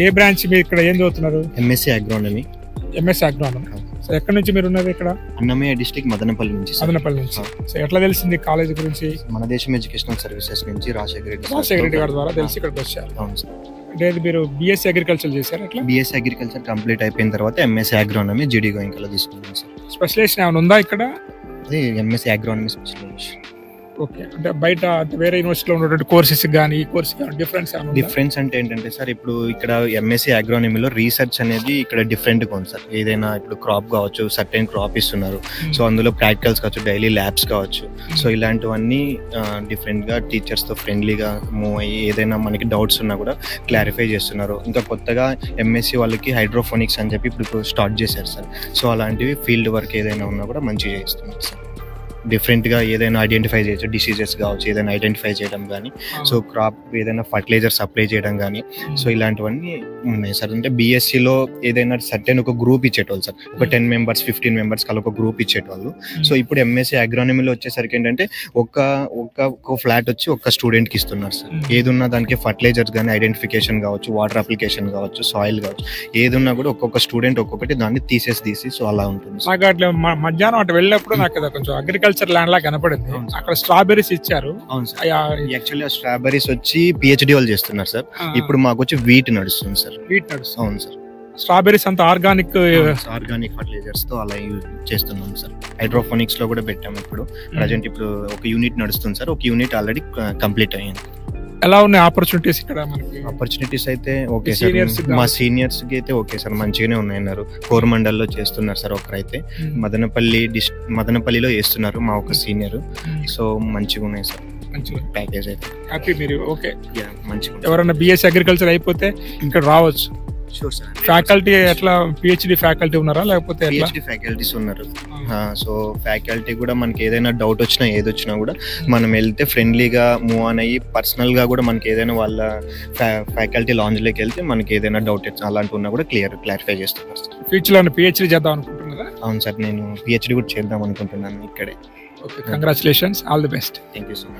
ఏ branch మీరు ఇక్కడ ఏం చదువుతున్నారు? MSc agronomy. MSc agronomy. So ఎక్కడి నుంచి మీరు ఉన్నది? ఇక్కడ అన్నమయ్య డిస్ట్రిక్ట్ మదనపల్లి నుంచి. మదనపల్లి నుంచి. సో ఎట్లా తెలిసింది కాలేజ్ గురించి? మన దేశం ఎడ్యుకేషనల్ సర్వీసెస్ నుంచి రాజశేఖర రెడ్డి గారి ద్వారా తెలిసి ఇక్కడికి వచ్చారు. అవును సార్. అంటే మీరు బీఎస్సీ అగ్రికల్చర్ చేశారు? అట్లా బీఎస్సీ అగ్రికల్చర్ కంప్లీట్ అయిపోయిన తర్వాత ఎంఎస్సీ అగ్రోనమీ జీడీ గోయింకలో తీసుకున్నాను సార్. స్పెషలైజేషన్ ఏమైనా ఉందా ఇక్కడ? అది ఎంఎస్సీ అగ్రోనమీ స్పెషలైజేషన్. ఓకే. అంటే బయట వేరే యూనివర్సిటీలో ఉన్నటువంటి కోర్సెస్ కానీ ఈ కోర్స్ డిఫరెన్స్ అంటే ఏంటంటే సార్, ఇప్పుడు ఇక్కడ ఎంఎస్సీ అగ్రోనమీలో రీసెర్చ్ అనేది ఇక్కడ డిఫరెంట్గా ఉంది సార్. ఏదైనా ఇప్పుడు క్రాప్ కావచ్చు, సర్టెన్ క్రాప్ ఇస్తున్నారు. సో అందులో ప్రాక్టికల్స్ కావచ్చు, డైలీ ల్యాబ్స్ కావచ్చు. సో ఇలాంటివన్నీ డిఫరెంట్గా టీచర్స్తో ఫ్రెండ్లీగా మూవ్ అయ్యి ఏదైనా మనకి డౌట్స్ ఉన్నా కూడా క్లారిఫై చేస్తున్నారు. ఇంకా కొత్తగా ఎంఎస్సీ వాళ్ళకి హైడ్రోఫోనిక్స్ అని చెప్పి ఇప్పుడు స్టార్ట్ చేశారు సార్. సో అలాంటివి ఫీల్డ్ వర్క్ ఏదైనా ఉన్నా కూడా మంచిగా చేస్తున్నారు సార్. డిఫరెంట్గా ఏదైనా ఐడెంటిఫై చేయొచ్చు, డిసీజెస్ కావచ్చు ఏదైనా ఐడెంటిఫై చేయడం కానీ, సో క్రాప్ ఏదైనా ఫర్టిలైజర్ సప్లై చేయడం కానీ, సో ఇలాంటివన్నీ ఉన్నాయి సార్. అంటే బీఎస్సీలో ఏదైనా సర్టెన్ ఒక గ్రూప్ ఇచ్చేటోళ్ళు సార్, ఒక 10 members 15 members కల ఒక గ్రూప్ ఇచ్చేటోళ్ళు. సో ఇప్పుడు ఎంఎస్సీ అగ్రోనమీలో వచ్చేసరికి ఏంటంటే ఒక ఫ్లాట్ వచ్చి ఒక స్టూడెంట్కి ఇస్తున్నారు సార్. ఏదున్నా దానికి ఫర్టిలైజర్స్ కానీ ఐడెంటిఫికేషన్ కావచ్చు, వాటర్ అప్లికేషన్ కావచ్చు, సాయిల్ కావచ్చు, ఏదున్నా కూడా ఒక్కొక్క స్టూడెంట్ ఒక్కొక్కటి దాన్ని తీసి సో అలా ఉంటుంది. మధ్యాహ్నం అటు వెళ్ళినప్పుడు నాకు కొంచెం అగ్రికల్చర్ ల్యాండ్ లా కనపడింది. అక్కడ స్ట్రాబెర్రీస్ ఇచ్చారు. అవును సార్. యాక్చువల్లీ ఆ స్ట్రాబెర్రీస్ వచ్చి పిహెచ్డి వాళ్ళు చేస్తున్నారు సార్. ఇప్పుడు మాకు వచ్చి వీట్ నడుస్తుంది సార్. అవును సార్. స్ట్రాబెర్రీస్ అంతా ఆర్గానిక్ ఫర్టిలైజర్స్ తో అలా యూజ్ చేస్తున్నాం సార్. హైడ్రోఫోనిక్స్ లో కూడా పెట్టాము. ఇప్పుడు ప్రజెంట్ ఇప్పుడు ఒక యూనిట్ నడుస్తుంది సార్. ఒక యూనిట్ ఆల్రెడీ కంప్లీట్ అయ్యింది. ఎలా ఉన్నాయి ఆపర్చునిటీస్ ఇక్కడ మనకి? ఆపర్చునిటీస్ అయితే ఓకే సార్. మా సీనియర్స్ కి అయితే ఓకే సార్, మంచిగానే ఉన్నాయన్నారు. కోరమండల్లో చేస్తున్నారు సార్ ఒకరైతే. మదనపల్లిలో చేస్తున్నారు మా ఒక సీనియర్. సో మంచిగా ఉన్నాయి సార్ ప్యాకేజ్ అయితే. హ్యాపీ మీరు? ఓకే, మంచిగా. ఎవరైనా బీఎస్సీ అగ్రికల్చర్ అయిపోతే ఇక్కడ రావచ్చు. ఫ్యాకల్టీ ఎట్లా? పిహెచ్డి ఫ్యాకల్టీ ఉన్నారా లేకపోతే పిహెచ్డి ఫ్యాకల్టీస్ ఉన్నారు. సో ఫ్యాకల్టీ కూడా మనకి ఏదైనా డౌట్ వచ్చినా ఏదొచ్చినా కూడా మనం వెళ్తే ఫ్రెండ్లీగా మూవ్ ఆన్ అయ్యి పర్సనల్ గా కూడా మనకి ఏదైనా వాళ్ళ ఫ్యాకల్టీ లాంజ్లోకి వెళ్తే మనకి ఏదైనా డౌట్ అలాంటివి ఉన్నా కూడా క్లారిఫై చేస్తున్నారు. ఫ్యూచర్ లో పిహెచ్డి చేద్దాం అనుకుంటున్నారా? అవును సార్, నేను పిహెచ్డి కూడా చేద్దాం అనుకుంటున్నాను ఇక్కడే. Okay, congratulations, all the best. Thank you so much.